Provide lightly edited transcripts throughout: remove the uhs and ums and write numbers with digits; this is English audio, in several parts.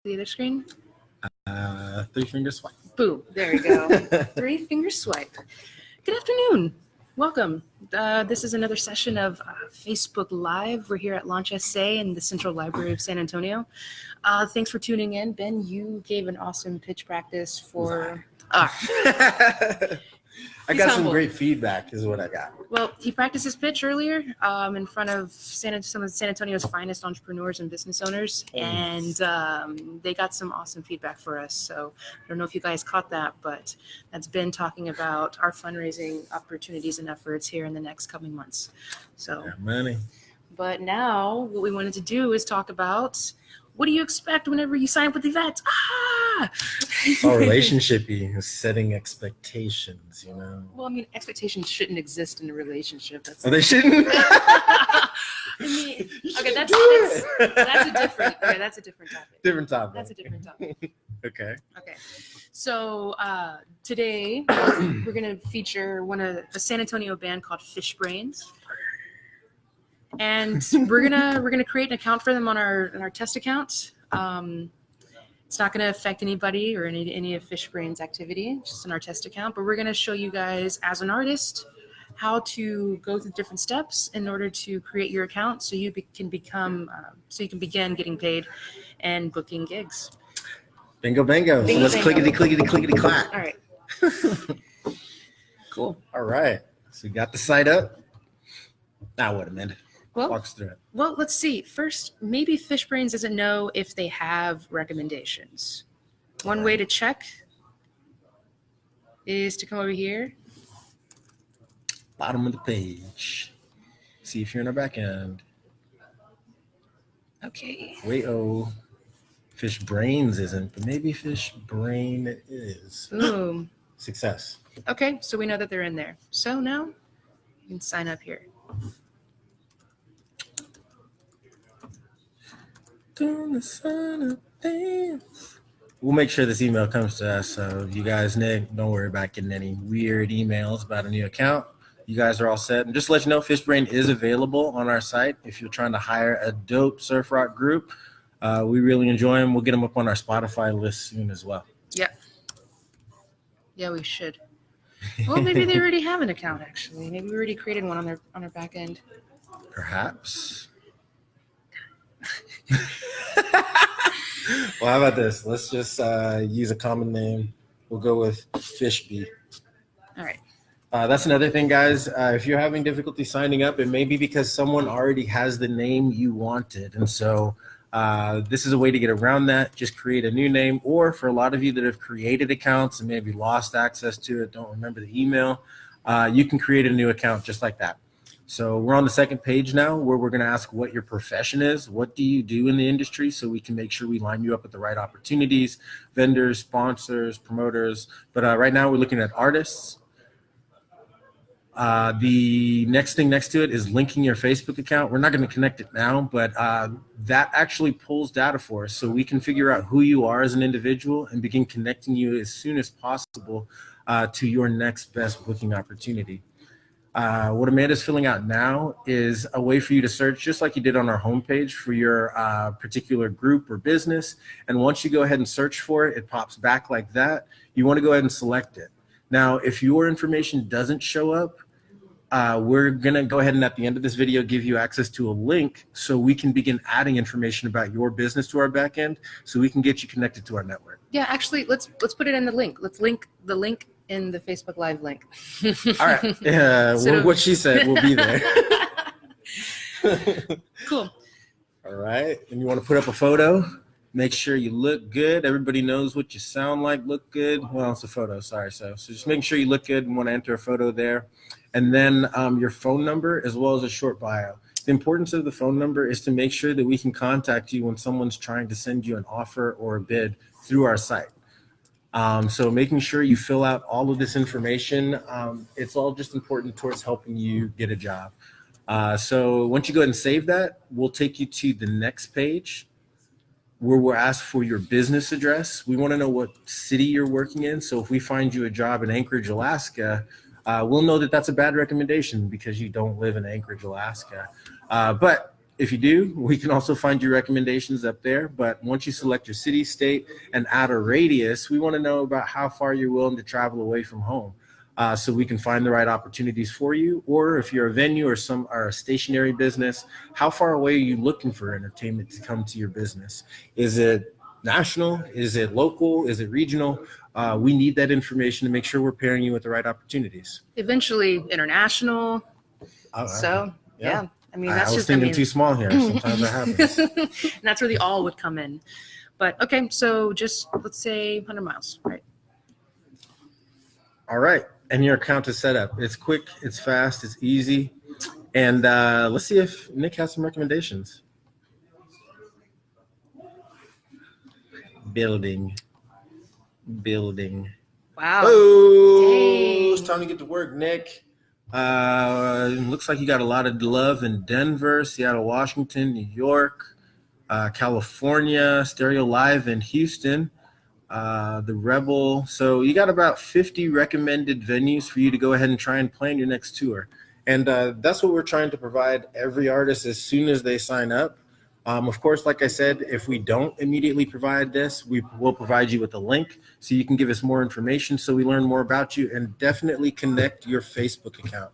The other screen? 3-finger swipe. Boom. There you go. 3-finger swipe. Good afternoon. Welcome. This is another session of Facebook Live. We're here at Launch SA in the Central Library of San Antonio. Thanks for tuning in. Ben, you gave an awesome pitch practice for... I got some great feedback is what I got. Well, he practiced his pitch earlier in front of some of San Antonio's finest entrepreneurs and business owners, and they got some awesome feedback for us. So I don't know if you guys caught that, but that's Ben talking about our fundraising opportunities and efforts here in the next coming months. So, money. But now what we wanted to do is talk about what do you expect whenever you sign up with EEVET? It's all relationship-y, setting expectations, you know. Well, I mean, expectations shouldn't exist in a relationship. That's they shouldn't? I mean, okay, that's a different topic. That's a different topic. That's a different topic. Okay. Okay. So today we're gonna feature a San Antonio band called Fish Brains. And we're gonna create an account for them on our test account. It's not gonna affect anybody or any of Fish Brains activity, just in our test account. But we're gonna show you guys as an artist how to go through different steps in order to create your account, so you can begin getting paid and booking gigs. Bingo, bango. So let's clickety clack. All right. Cool. All right. So we got the site up. Now what, Amanda? Walk us through it. Well, let's see. First, maybe Fish Brains doesn't know if they have recommendations. One way to check is to come over here. Bottom of the page. See if you're in our back end. Okay. Fish Brains isn't, but maybe Fish Brain is. Boom. Success. Okay, so we know that they're in there. So now you can sign up here. We'll make sure this email comes to us. So you guys, Nick, don't worry about getting any weird emails about a new account. You guys are all set. And just to let you know, Fishbrain is available on our site if you're trying to hire a dope surf rock group. We really enjoy them. We'll get them up on our Spotify list soon as well. Yep. Yeah, we should. Well, maybe they already have an account, actually. Maybe we already created one on their back end. Perhaps. Well, how about this? Let's just use a common name. We'll go with Fishbee. All right. That's another thing, guys. If you're having difficulty signing up, it may be because someone already has the name you wanted. And so this is a way to get around that. Just create a new name. Or for a lot of you that have created accounts and maybe lost access to it, don't remember the email, you can create a new account just like that. So we're on the second page now where we're going to ask what your profession is. What do you do in the industry, so we can make sure we line you up with the right opportunities, vendors, sponsors, promoters. But right now we're looking at artists. The next thing next to it is linking your Facebook account. We're not going to connect it now, but that actually pulls data for us, so we can figure out who you are as an individual and begin connecting you as soon as possible to your next best booking opportunity. What Amanda's filling out now is a way for you to search, just like you did on our homepage, for your particular group or business. And once you go ahead and search for it, it pops back like that. You want to go ahead and select it. Now, if your information doesn't show up, we're going to go ahead and at the end of this video give you access to a link so we can begin adding information about your business to our back end, so we can get you connected to our network. Yeah, actually, let's put it in the link. Let's link the link in the Facebook Live link. All right. Yeah, what she said will be there. Cool. All right. And you want to put up a photo. Make sure you look good. Everybody knows what you sound like. Look good. Well, it's a photo. Sorry. So just making sure you look good and want to enter a photo there. And then your phone number as well as a short bio. The importance of the phone number is to make sure that we can contact you when someone's trying to send you an offer or a bid through our site. So making sure you fill out all of this information, it's all just important towards helping you get a job. So once you go ahead and save that, we'll take you to the next page where we're asked for your business address. We want to know what city you're working in. So if we find you a job in Anchorage, Alaska, we'll know that that's a bad recommendation because you don't live in Anchorage, Alaska. But if you do, we can also find your recommendations up there. But once you select your city, state, and add a radius, we want to know about how far you're willing to travel away from home. So we can find the right opportunities for you. Or if you're a venue or a stationary business, how far away are you looking for entertainment to come to your business? Is it national? Is it local? Is it regional? We need that information to make sure we're pairing you with the right opportunities. Eventually international. So yeah. I mean, I was thinking too small here. Sometimes that happens. And that's where the all would come in. But okay, so just let's say 100 miles, right? All right. And your account is set up. It's quick, it's fast, it's easy. And let's see if Nick has some recommendations. Building. Wow. Oh, it's time to get to work, Nick. Looks like you got a lot of love in Denver, Seattle, Washington, New York, California, Stereo Live in Houston, the Rebel. So you got about 50 recommended venues for you to go ahead and try and plan your next tour. And that's what we're trying to provide every artist as soon as they sign up. Of course, like I said, if we don't immediately provide this, we will provide you with a link so you can give us more information so we learn more about you, and definitely connect your Facebook account.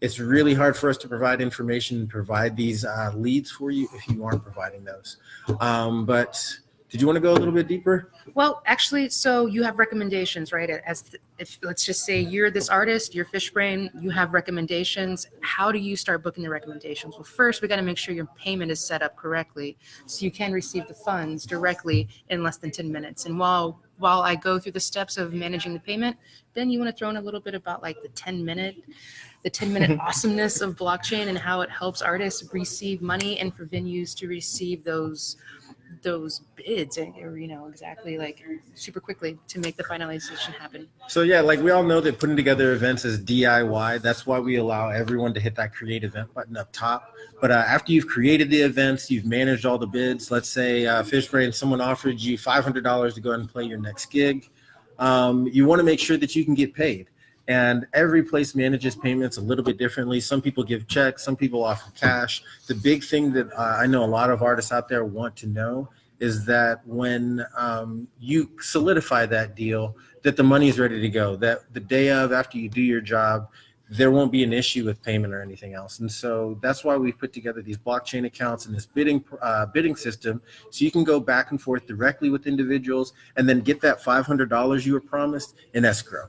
It's really hard for us to provide information and provide these leads for you if you aren't providing those. But did you want to go a little bit deeper? Well, actually, so you have recommendations, right? If let's just say you're this artist, you're Fishbrain, you have recommendations. How do you start booking the recommendations? Well, first, we got to make sure your payment is set up correctly so you can receive the funds directly in less than 10 minutes. And while I go through the steps of managing the payment, then you want to throw in a little bit about like the 10-minute awesomeness of blockchain and how it helps artists receive money and for venues to receive those bids, or exactly, like super quickly to make the finalization happen. So yeah, like we all know that putting together events is DIY. That's why we allow everyone to hit that create event button up top. But after you've created the events, you've managed all the bids. Let's say Fishbrain, someone offered you $500 to go ahead and play your next gig. You want to make sure that you can get paid. And every place manages payments a little bit differently. Some people give checks, some people offer cash. The big thing that I know a lot of artists out there want to know is that when you solidify that deal, that the money is ready to go, that the day of, after you do your job, there won't be an issue with payment or anything else. And so that's why we've put together these blockchain accounts and this bidding system, so you can go back and forth directly with individuals and then get that $500 you were promised in escrow.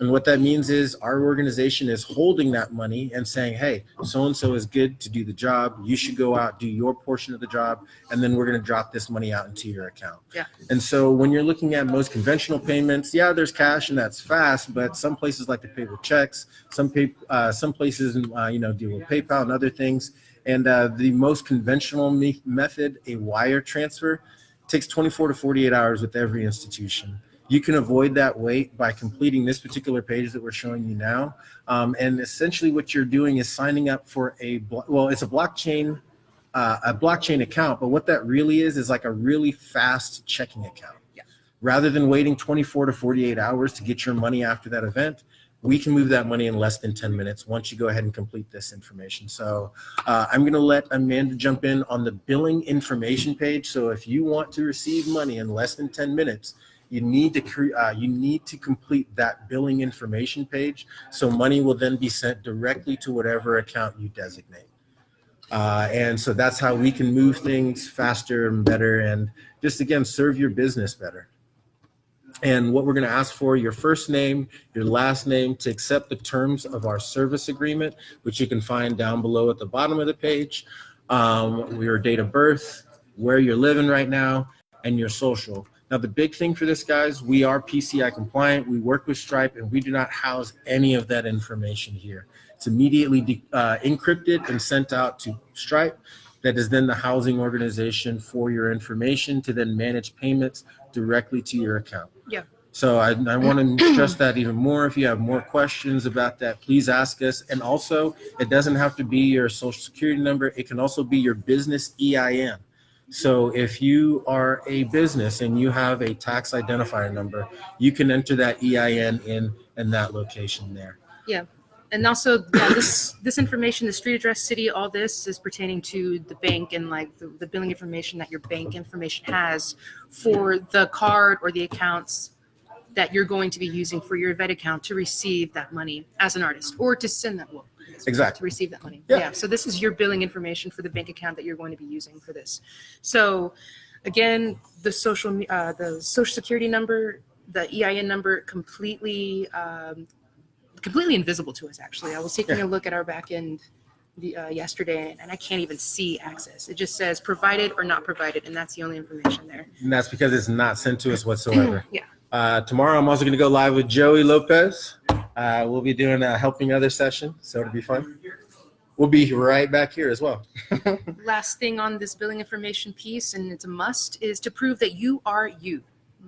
And what that means is our organization is holding that money and saying, hey, so-and-so is good to do the job. You should go out, do your portion of the job, and then we're going to drop this money out into your account. Yeah. And so when you're looking at most conventional payments, yeah, there's cash and that's fast, but some places like to pay with checks. Some places, deal with PayPal and other things. And the most conventional method, a wire transfer, takes 24 to 48 hours with every institution. You can avoid that wait by completing this particular page that we're showing you now. And essentially what you're doing is signing up for it's a blockchain account, but what that really is like a really fast checking account. Yeah. Rather than waiting 24 to 48 hours to get your money after that event, we can move that money in less than 10 minutes once you go ahead and complete this information. So I'm going to let Amanda jump in on the billing information page. So if you want to receive money in less than 10 minutes, you need to complete that billing information page, so money will then be sent directly to whatever account you designate. And so that's how we can move things faster and better, and just again serve your business better. And what we're going to ask for: your first name, your last name, to accept the terms of our service agreement, which you can find down below at the bottom of the page. Your date of birth, where you're living right now, and your social. Now, the big thing for this, guys, we are PCI compliant. We work with Stripe, and we do not house any of that information here. It's immediately encrypted and sent out to Stripe. That is then the housing organization for your information to then manage payments directly to your account. Yeah. So I want to stress that even more. If you have more questions about that, please ask us. And also, it doesn't have to be your social security number. It can also be your business EIN. So if you are a business and you have a tax identifier number, you can enter that EIN in that location there. Yeah. And also, yeah, this information, the street address, city, all this is pertaining to the bank and like the billing information that your bank information has for the card or the accounts that you're going to be using for your EEVET account to receive that money as an artist or to send that, well, to Exactly. receive that money. Yeah. So this is your billing information for the bank account that you're going to be using for this. So again, the social security number, the EIN number, completely invisible to us. Actually, I was taking a look at our back end yesterday, and I can't even see access. It just says provided or not provided, and that's the only information there. And that's because it's not sent to us whatsoever. Yeah. Tomorrow, I'm also going to go live with Joey Lopez. We'll be doing a helping others session, so it'll be fun. We'll be right back here as well. Last thing on this billing information piece, and it's a must, is to prove that you are you.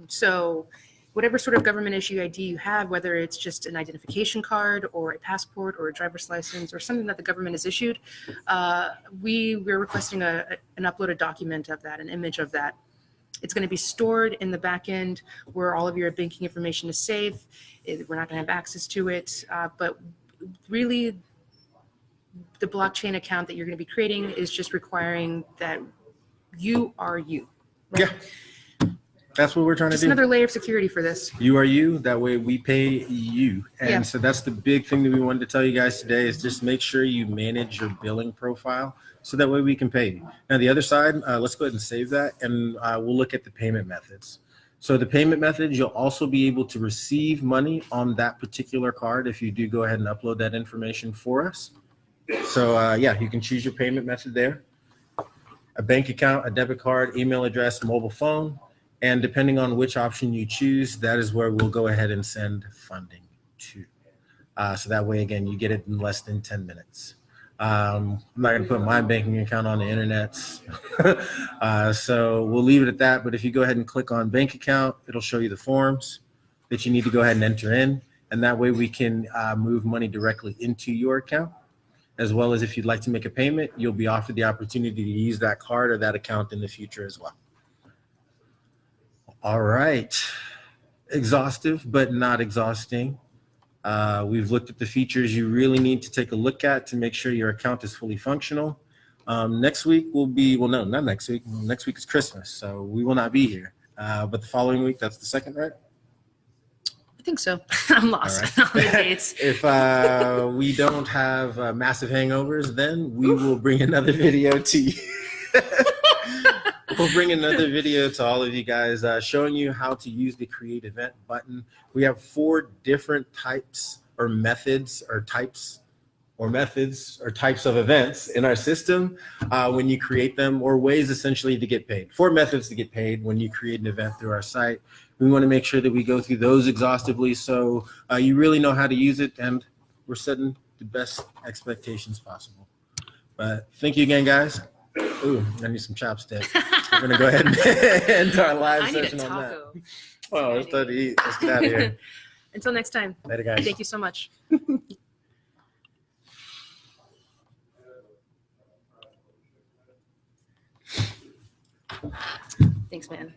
So whatever sort of government issue ID you have, whether it's just an identification card or a passport or a driver's license or something that the government has issued, we're requesting an uploaded document of that, an image of that. It's going to be stored in the back end where all of your banking information is safe. We're not going to have access to it, but really the blockchain account that you're going to be creating is just requiring that you are you. Right? Yeah. That's what we're trying Just to do. another layer of security for this. You are you. That way we pay you. And Yeah. so that's the big thing that we wanted to tell you guys today is just make sure you manage your billing profile so that way we can pay you. Now, the other side, let's go ahead and save that, and we'll look at the payment methods. So the payment methods, you'll also be able to receive money on that particular card if you do go ahead and upload that information for us. So, yeah, you can choose your payment method there. A bank account, a debit card, email address, mobile phone. And depending on which option you choose, that is where we'll go ahead and send funding to. So that way, again, you get it in less than 10 minutes. I'm not going to put my banking account on the internet. So we'll leave it at that. But if you go ahead and click on bank account, it'll show you the forms that you need to go ahead and enter in. And that way we can move money directly into your account. As well as if you'd like to make a payment, you'll be offered the opportunity to use that card or that account in the future as well. All right. Exhaustive, but not exhausting. We've looked at the features you really need to take a look at to make sure your account is fully functional. Next week will be, well, no, not next week. Next week is Christmas, so we will not be here. But the following week, that's the second, right? I think so. I'm lost on the dates. If we don't have massive hangovers, then we will bring another video to you. We'll bring another video to all of you guys showing you how to use the Create Event button. We have 4 different types or methods or types of events in our system when you create them, or ways essentially to get paid. 4 methods to get paid when you create an event through our site. We want to make sure that we go through those exhaustively so you really know how to use it, and we're setting the best expectations possible. But thank you again, guys. Ooh, I need some chopsticks. We're going to go ahead and end our live session on that. Oh, it's time to eat. Let's get out of here. Until next time. Later, guys. Thank you so much. Thanks, man.